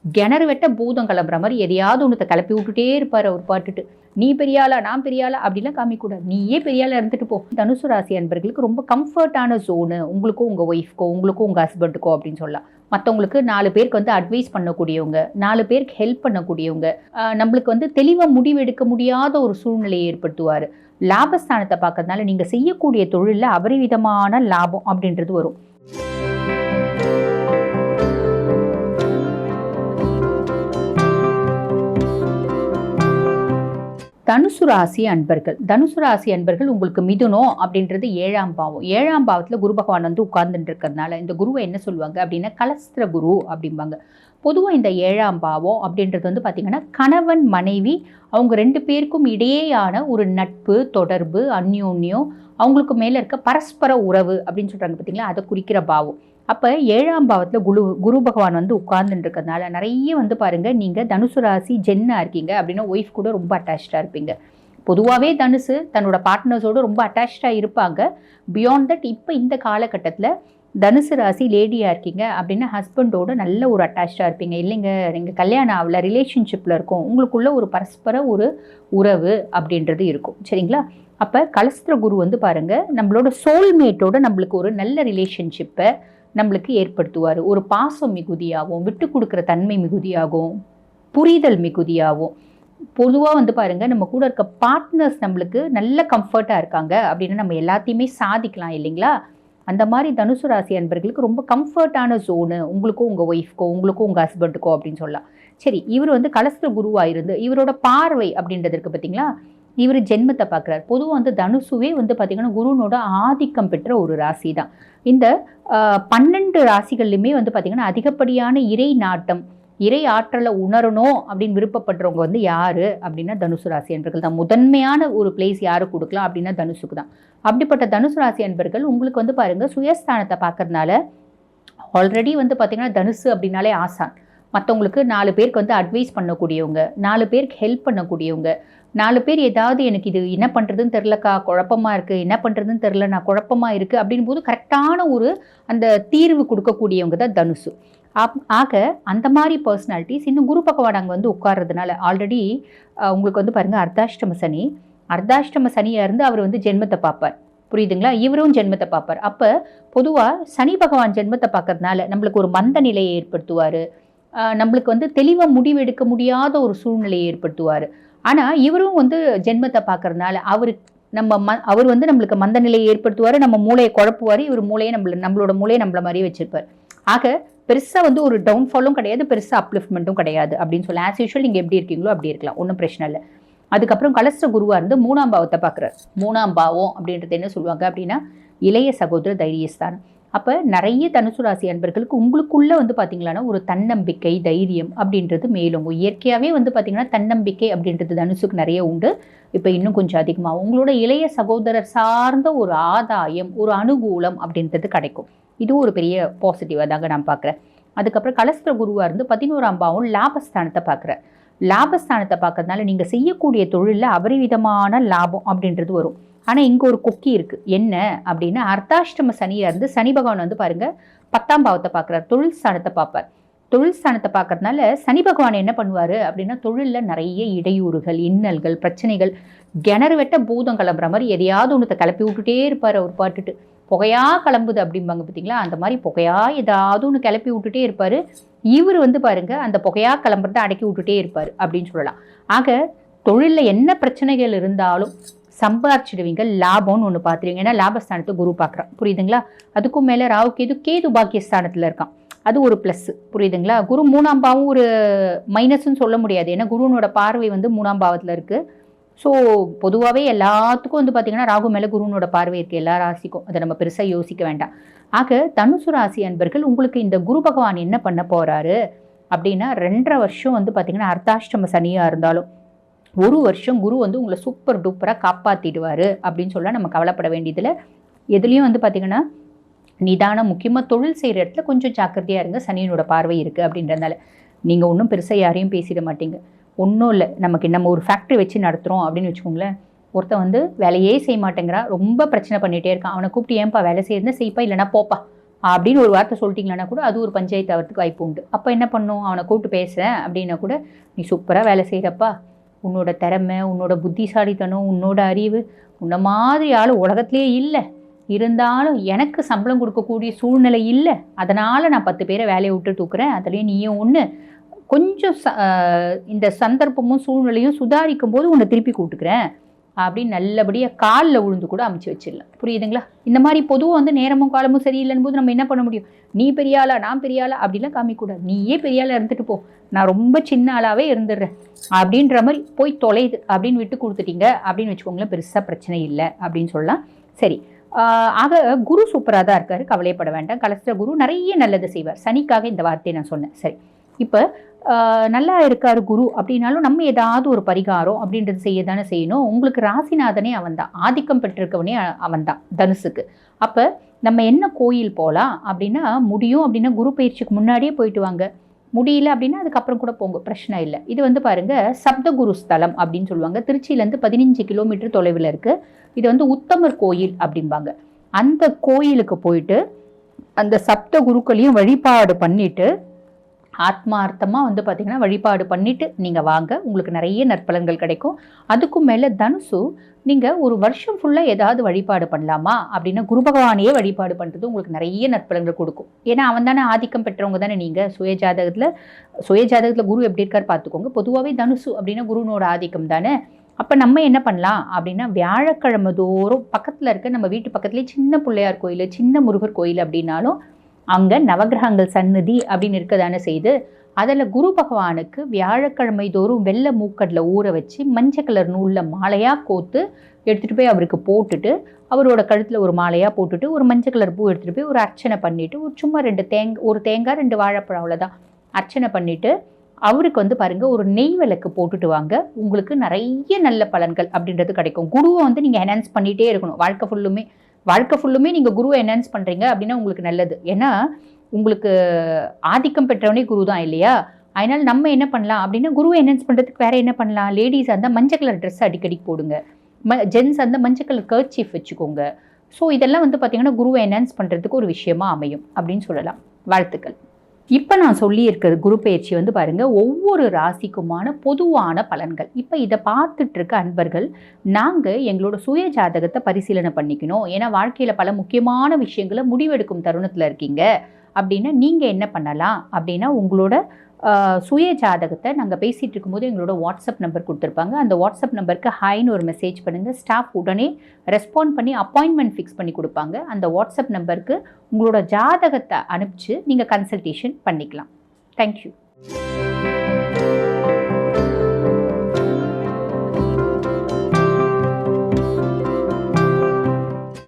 கிணறு வெட்ட பூதம் கிளம்புற மாதிரி எதையாவது ஒன்றத்தை கிளப்பி விட்டுட்டே இருப்பார் அவர் பாட்டுட்டு. நீ பெரியாளா நான் பெரியாளா அப்படிலாம் காமிக்கூடாது, நீயே பெரியாளா இருந்துட்டு போ. தனுசு ராசி அன்பர்களுக்கு ரொம்ப கம்ஃபர்டான ஜோனு உங்களுக்கும் உங்கள் ஒய்ஃப்க்கோ உங்களுக்கும் உங்கள் ஹஸ்பண்டுக்கோ அப்படின்னு சொல்லலாம். மற்றவங்களுக்கு 4 பேருக்கு வந்து அட்வைஸ் பண்ணக்கூடியவங்க, 4 பேருக்கு ஹெல்ப் பண்ணக்கூடியவங்க, நம்மளுக்கு வந்து தெளிவாக முடிவெடுக்க முடியாத ஒரு சூழ்நிலையை ஏற்படுத்துவார். லாபஸ்தானத்தை பார்க்கறதுனால நீங்கள் செய்யக்கூடிய தொழிலில் அபரிவிதமான லாபம் அப்படின்றது வரும். தனுசு ராசி அன்பர்கள் உங்களுக்கு மிதுனம் அப்படின்றது 7ஆம் பாவம். 7ஆம் பாவத்தில் குரு பகவான் வந்து உட்கார்ந்துட்டு இருக்கிறதுனால இந்த குருவை என்ன சொல்லுவாங்க அப்படின்னா கலஸ்திர குரு அப்படிம்பாங்க. பொதுவாக இந்த 7ஆம் பாவம் அப்படின்றது வந்து பார்த்திங்கன்னா கணவன் மனைவி அவங்க 2 பேருக்கும் இடையேயான ஒரு நட்பு, தொடர்பு, அந்யோன்யம், அவங்களுக்கு மேலே இருக்க பரஸ்பர உறவு அப்படின்னு சொல்கிறாங்க பார்த்தீங்களா, அதை குறிக்கிற பாவம். அப்போ 7ஆம் பாவத்தில் குரு பகவான் வந்து உட்கார்ந்துட்டு இருக்கிறதுனால நிறைய வந்து பாருங்கள், நீங்கள் தனுசு ராசி ஜென்னாக இருக்கீங்க அப்படின்னா ஒய்ஃப் கூட ரொம்ப அட்டாச்சாக இருப்பீங்க. பொதுவாகவே தனுசு தன்னோட பார்ட்னர்ஸோடு ரொம்ப அட்டாச்சாக இருப்பாங்க. பியாண்ட் தட் இப்போ இந்த காலகட்டத்தில் தனுசு ராசி லேடியாக இருக்கீங்க அப்படின்னா ஹஸ்பண்டோடு நல்ல ஒரு அட்டாச்சாக இருப்பீங்க. இல்லைங்க நீங்கள் கல்யாணம் ஆகல, ரிலேஷன்ஷிப்பில் இருக்கும், உங்களுக்குள்ள ஒரு பரஸ்பர ஒரு உறவு அப்படின்றது இருக்கும். சரிங்களா? அப்போ கலஸ்திர குரு வந்து பாருங்கள் நம்மளோட சோல்மேட்டோட நம்மளுக்கு ஒரு நல்ல ரிலேஷன்ஷிப்பை நம்மளுக்கு ஏற்படுத்துவார். ஒரு பாசம் மிகுதியாகும், விட்டு கொடுக்குற தன்மை மிகுதியாகும், புரிதல் மிகுதியாகும். பொதுவாக வந்து பாருங்கள் நம்ம கூட இருக்க பார்ட்னர்ஸ் நம்மளுக்கு நல்ல கம்ஃபர்ட்டாக இருக்காங்க அப்படின்னா நம்ம எல்லாத்தையுமே சாதிக்கலாம் இல்லைங்களா? அந்த மாதிரி தனுசு ராசி அன்பர்களுக்கு ரொம்ப கம்ஃபர்ட்டான ஜோனு உங்களுக்கும் உங்கள் ஒய்ஃப்க்கோ உங்களுக்கும் உங்கள் ஹஸ்பண்டுக்கோ அப்படின்னு சொல்லலாம். சரி, இவர் வந்து கலஸ்திர குருவாக இருந்து இவரோட பார்வை அப்படின்றதுக்கு பார்த்தீங்களா, இவர் ஜென்மத்தை பார்க்குறாரு. பொதுவாக வந்து தனுசுவே வந்து பார்த்திங்கன்னா குருனோட ஆதிக்கம் பெற்ற ஒரு ராசி தான். இந்த 12 ராசிகள்லையுமே வந்து பார்த்திங்கன்னா அதிகப்படியான இறை நாட்டம், இறை ஆற்றலை உணரணும் அப்படின்னு விருப்பப்படுறவங்க வந்து யார் அப்படின்னா தனுசு ராசி அன்பர்கள் தான். முதன்மையான ஒரு பிளேஸ் யாரு கொடுக்கலாம் அப்படின்னா தனுசுக்கு தான். அப்படிப்பட்ட தனுசு ராசி அன்பர்கள் உங்களுக்கு வந்து பாருங்கள் சுயஸ்தானத்தை பார்க்கறதுனால ஆல்ரெடி வந்து பார்த்திங்கன்னா தனுசு அப்படின்னாலே ஆசான், மற்றவங்களுக்கு 4 பேருக்கு வந்து அட்வைஸ் பண்ணக்கூடியவங்க, 4 பேருக்கு ஹெல்ப் பண்ணக்கூடியவங்க, 4 பேர் ஏதாவது எனக்கு இது என்ன பண்ணுறதுன்னு தெரிலக்கா, குழப்பமாக இருக்குது, என்ன பண்ணுறதுன்னு தெரில, நான் குழப்பமாக இருக்குது அப்படின் போது கரெக்டான ஒரு அந்த தீர்வு கொடுக்கக்கூடியவங்க தான் தனுசு. ஆக அந்த மாதிரி பர்சனாலிட்டிஸ் இன்னும் குரு பகவான் அங்கே வந்து உட்கார்றதுனால ஆல்ரெடி உங்களுக்கு வந்து பாருங்கள் அர்த்தாஷ்டம சனியாக இருந்து அவர் வந்து ஜென்மத்தை பார்ப்பார். புரியுதுங்களா? இவரும் ஜென்மத்தை பார்ப்பார். அப்போ பொதுவாக சனி பகவான் ஜென்மத்தை பார்க்கறதுனால நம்மளுக்கு ஒரு மந்த நிலையை ஏற்படுத்துவார், நம்மளுக்கு வந்து தெளிவாக முடிவெடுக்க முடியாத ஒரு சூழ்நிலையை ஏற்படுத்துவார். ஆனால் இவரும் வந்து ஜென்மத்தை பார்க்கறதுனால அவர் வந்து நம்மளுக்கு மந்த நிலையை ஏற்படுத்துவார், நம்ம மூளையை குழப்புவார், இவர் மூளையை நம்மளோட மூளையை நம்மள மாதிரியே வச்சிருப்பார். ஆக பெருசாக வந்து ஒரு டவுன்ஃபாலும் கிடையாது, பெருசாக அப்லிஃப்ட்மெண்ட்டும் கிடையாது அப்படின்னு சொல்லி ஆஸ் யூஷுவல் நீங்கள் எப்படி இருக்கீங்களோ அப்படி இருக்கலாம், ஒன்றும் பிரச்சனை இல்லை. அதுக்கப்புறம் கலஸ்திர குருவாக இருந்து 3ஆம் பாவத்தை பார்க்குறார். 3ஆம் பாவம் அப்படின்றது என்ன சொல்லுவாங்க அப்படின்னா இளைய சகோதர தைரியஸ்தானம். அப்போ நிறைய தனுசு ராசி அன்பர்களுக்கு உங்களுக்குள்ளே வந்து பார்த்திங்களான்னா ஒரு தன்னம்பிக்கை, தைரியம் அப்படின்றது மேலும் இயற்கையாகவே வந்து பார்த்திங்கன்னா தன்னம்பிக்கை அப்படின்றது தனுசுக்கு நிறைய உண்டு. இப்போ இன்னும் கொஞ்சம் அதிகமாக உங்களோட இளைய சகோதரர் சார்ந்த ஒரு ஆதாயம், ஒரு அனுகூலம் அப்படின்றது கிடைக்கும். இதுவும் ஒரு பெரிய பாசிட்டிவாக தாங்க நான் பார்க்குறேன். அதுக்கப்புறம் கலஸ்திர குருவாக இருந்து 11ஆம் பாவம் லாபஸ்தானத்தை பார்க்குறேன். லாபஸ்தானத்தை பார்க்கறதுனால நீங்கள் செய்யக்கூடிய தொழிலில் அபரிவிதமான லாபம் அப்படின்றது வரும். ஆனால் இங்கே ஒரு கொக்கி இருக்குது. என்ன அப்படின்னா அர்த்தாஷ்டம சனியாக இருந்து சனி பகவான் வந்து பாருங்கள் 10ஆம் பாவத்தை பார்க்குறாரு, தொழில் ஸ்தானத்தை பார்ப்பார். தொழில் ஸ்தானத்தை பார்க்கறதுனால சனி பகவான் என்ன பண்ணுவார் அப்படின்னா தொழிலில் நிறைய இடையூறுகள், இன்னல்கள், பிரச்சனைகள், கிணறு வெட்ட பூதம் கிளம்புற மாதிரி எதையாவது ஒன்றத்தை கிளப்பி விட்டுட்டே இருப்பார் அவர் பாட்டுட்டு. புகையா கிளம்புது அப்படிம்பாங்க பார்த்தீங்களா, அந்த மாதிரி புகையா ஏதாவது ஒன்று கிளப்பி விட்டுட்டே இருப்பார். இவர் வந்து பாருங்கள் அந்த புகையா கிளம்புறத அடக்கி விட்டுட்டே இருப்பார் அப்படின்னு சொல்லலாம். ஆக தொழிலில் என்ன பிரச்சனைகள் இருந்தாலும் சம்பாதிச்சிடுவீங்க, லாபம்னு ஒன்று பார்த்துருவீங்க. ஏன்னா லாபஸ்தானத்தை குரு பார்க்குறான், புரியுதுங்களா? அதுக்கும் மேலே ராகு கேது பாக்கியஸ்தானத்தில் இருக்கான், அது ஒரு ப்ளஸ், புரியுதுங்களா? குரு 3ஆம் பாவம் ஒரு மைனஸ்ன்னு சொல்ல முடியாது, ஏன்னா குருனோட பார்வை வந்து 3ஆம் பாவத்தில் இருக்குது. ஸோ பொதுவாகவே எல்லாத்துக்கும் வந்து பார்த்திங்கன்னா ராகு மேலே குருனோட பார்வை இருக்குது எல்லா ராசிக்கும், அதை நம்ம பெருசாக யோசிக்க வேண்டாம். ஆக தனுசு ராசி அன்பர்கள் உங்களுக்கு இந்த குரு பகவான் என்ன பண்ண போகிறாரு அப்படின்னா 2.5 வருஷம் வந்து பார்த்திங்கன்னா அர்த்தாஷ்டம சனியாக இருந்தாலும் 1 வருஷம் குரு வந்து உங்களை சூப்பர் டூப்பராக காப்பாற்றிடுவார் அப்படின்னு சொல்ல நம்ம கவலைப்பட வேண்டியதில். எதுலேயும் வந்து பார்த்திங்கன்னா நிதானம் முக்கியமாக, தொழில் செய்கிற இடத்துல கொஞ்சம் ஜாக்கிரதையாக இருங்க, சனியினோட பார்வை இருக்குது அப்படின்றதுனால. நீங்கள் ஒன்றும் பெருசாக யாரையும் பேசிட மாட்டீங்க, ஒன்றும் இல்லை. நம்ம ஒரு ஃபேக்ட்ரி வச்சு நடத்துகிறோம் அப்படின்னு வச்சுக்கோங்களேன், ஒருத்தன் வந்து வேலையே செய்ய மாட்டேங்கிறான், ரொம்ப பிரச்சனை பண்ணிகிட்டே இருக்கான், அவனை கூப்பிட்டு ஏன்பா வேலை செய்யறதுன்னு செய்ப்பா, இல்லைனா போப்பா அப்படின்னு ஒரு வார்த்தை சொல்லிட்டீங்கன்னா கூட அது ஒரு பஞ்சாயத்து ஆகிறதுக்கு வாய்ப்பு உண்டு. அப்போ என்ன பண்ணும், அவனை கூப்பிட்டு பேசுகிறேன் அப்படின்னா கூட, நீ சூப்பராக வேலை செய்கிறப்பா, உன்னோட திறமை, உன்னோட புத்திசாலித்தனம், உன்னோட அறிவு, உன்ன மாதிரி ஆள் உலகத்திலே இல்லை, இருந்தாலும் எனக்கு சம்பளம் கொடுக்கக்கூடிய சூழ்நிலை இல்லை, அதனால் நான் 10 பேரை வேலையை விட்டு தூக்குறேன், அதுலேயும் நீயும் ஒன்று, கொஞ்சம் இந்த சந்தர்ப்பமும் சூழ்நிலையும் சுதாரிக்கும் போது உன்னை திருப்பி கூப்பிட்டுக்கிறேன் அப்படின்னு நல்லபடியாக காலில் விழுந்து கூட அமைச்சு வச்சிடலாம். புரியுதுங்களா? இந்த மாதிரி பொதுவாக வந்து நேரமும் காலமும் சரியில்லைன்னு போது நம்ம என்ன பண்ண முடியும், நீ பெரியாளா நான் பெரியாளா அப்படிலாம் காமிக்கூடாது. நீயே பெரியாளா இருந்துட்டு போ, நான் ரொம்ப சின்ன ஆளாகவே இருந்துடுறேன் அப்படின்ற மாதிரி போய் தொலைது அப்படின்னு விட்டு கொடுத்துட்டீங்க அப்படின்னு வச்சுக்கோங்களேன், பெருசாக பிரச்சனை இல்லை அப்படின்னு சொல்லலாம். சரி, ஆக குரு சூப்பராக தான் இருக்காரு, கவலைப்பட வேண்டாம். கலஸ்திர குரு நிறைய நல்லது செய்வார். சனிக்காக இந்த வார்த்தையை நான் சொன்னேன். சரி, இப்போ நல்லா இருக்காரு குரு அப்படின்னாலும் நம்ம ஏதாவது ஒரு பரிகாரம் அப்படின்றது செய்ய தானே செய்யணும். உங்களுக்கு ராசிநாதனே அவன் தான், ஆதிக்கம் பெற்றிருக்கவனே அவன் தான் தனுசுக்கு. அப்போ நம்ம என்ன கோயில் போகலாம் அப்படின்னா, முடியும் அப்படின்னா குரு பயிற்சிக்கு முன்னாடியே போயிட்டு வாங்க, முடியல அப்படின்னா அதுக்கப்புறம் கூட போங்க, பிரச்சனை இல்லை. இது வந்து பாருங்க சப்தகுரு ஸ்தலம் அப்படின்னு சொல்லுவாங்க. திருச்சியிலேருந்து 15 கிலோமீட்டர் தொலைவில் இருக்குது. இது வந்து உத்தமர் கோயில் அப்படிம்பாங்க. அந்த கோயிலுக்கு போயிட்டு அந்த சப்த குருக்களையும் வழிபாடு பண்ணிட்டு ஆத்மார்த்தமாக வந்து பார்த்திங்கன்னா வழிபாடு பண்ணிவிட்டு நீங்கள் வாங்க, உங்களுக்கு நிறைய நற்பலன்கள் கிடைக்கும். அதுக்கும் மேலே தனுசு, நீங்கள் ஒரு வருஷம் ஃபுல்லாக ஏதாவது வழிபாடு பண்ணலாமா அப்படின்னா குரு பகவானையே வழிபாடு பண்ணுறது உங்களுக்கு நிறைய நற்பலன்கள் கொடுக்கும். ஏன்னா அவன் தானே ஆதிக்கம் பெற்றவங்க தானே. நீங்கள் சுயஜாதகத்தில் குரு எப்படி இருக்கார் பார்த்துக்கோங்க. பொதுவாகவே தனுசு அப்படின்னா குருனோட ஆதிக்கம் தானே. அப்போ நம்ம என்ன பண்ணலாம் அப்படின்னா, வியாழக்கிழமை தோறும் பக்கத்தில் இருக்க நம்ம வீட்டு பக்கத்துலேயே சின்ன பிள்ளையார் கோயில், சின்ன முருகர் கோயில் அப்படின்னாலும் அங்கே நவகிரகங்கள் சந்நிதி அப்படின்னு இருக்க தானே செய்து, அதில் குரு பகவானுக்கு வியாழக்கிழமை தோறும் வெள்ளை மூக்கடலை ஊற வச்சு மஞ்சள் கலர் நூலில் மாலையாக கோத்து எடுத்துகிட்டு போய் அவருக்கு போட்டுட்டு, அவரோட கழுத்தில் ஒரு மாலையாக போட்டுட்டு, ஒரு மஞ்சள் கலர் பூ எடுத்துகிட்டு போய் ஒரு அர்ச்சனை பண்ணிவிட்டு, ஒரு சும்மா ஒரு தேங்காய் 2 வாழைப்பழம் அவ்வளோதான் அர்ச்சனை பண்ணிவிட்டு, அவருக்கு வந்து பாருங்கள் ஒரு நெய் விளக்கு போட்டுட்டு வாங்க. உங்களுக்கு நிறைய நல்ல பலன்கள் அப்படின்றது கிடைக்கும். குருவை வந்து நீங்கள் என்ஹான்ஸ் பண்ணிகிட்டே இருக்கணும் வாழ்க்கை ஃபுல்லுமே நீங்கள் குருவை என்ஹான்ஸ் பண்ணுறீங்க அப்படின்னா உங்களுக்கு நல்லது. ஏன்னா உங்களுக்கு ஆதிக்கம் பெற்றவனே குரு தான் இல்லையா. அதனால் நம்ம என்ன பண்ணலாம் அப்படின்னா, குருவை என்ஹான்ஸ் பண்ணுறதுக்கு வேறு என்ன பண்ணலாம், லேடிஸாக இருந்தால் மஞ்சள் கலர் ட்ரெஸ் அடிக்கடி போடுங்க, ஜென்ஸாக இருந்தால் மஞ்சள் கலர் கர்ச்சீஃப் வச்சுக்கோங்க. ஸோ இதெல்லாம் வந்து பார்த்திங்கன்னா குருவை என்ஹான்ஸ் பண்ணுறதுக்கு ஒரு விஷயமா அமையும் அப்படின்னு சொல்லலாம். வாழ்த்துக்கள். இப்போ நான் சொல்லியிருக்கிற குரு பயிற்சி வந்து பாருங்கள் ஒவ்வொரு ராசிக்குமான பொதுவான பலன்கள். இப்போ இதை பார்த்துட்டு இருக்க அன்பர்கள், நாங்கள் எங்களோட சுய ஜாதகத்தை பரிசீலனை பண்ணிக்கணும், ஏன்னா வாழ்க்கையில் பல முக்கியமான விஷயங்களை முடிவெடுக்கும் தருணத்தில் இருக்கீங்க அப்படின்னா நீங்கள் என்ன பண்ணலாம் அப்படின்னா, உங்களோட சுய ஜாதகத்தை நாங்கள் பேசிகிட்டு இருக்கும்போது எங்களோட வாட்ஸ்அப் நம்பர் கொடுத்துருப்பாங்க. அந்த வாட்ஸ்அப் நம்பருக்கு ஹைன்னு ஒரு மெசேஜ் பண்ணுங்கள். ஸ்டாஃப் உடனே ரெஸ்பாண்ட் பண்ணி அப்பாயின்மெண்ட் ஃபிக்ஸ் பண்ணி கொடுப்பாங்க. அந்த வாட்ஸ்அப் நம்பருக்கு உங்களோட ஜாதகத்தை அனுப்பிச்சு நீங்கள் கன்சல்டேஷன் பண்ணிக்கலாம். தேங்க்யூ.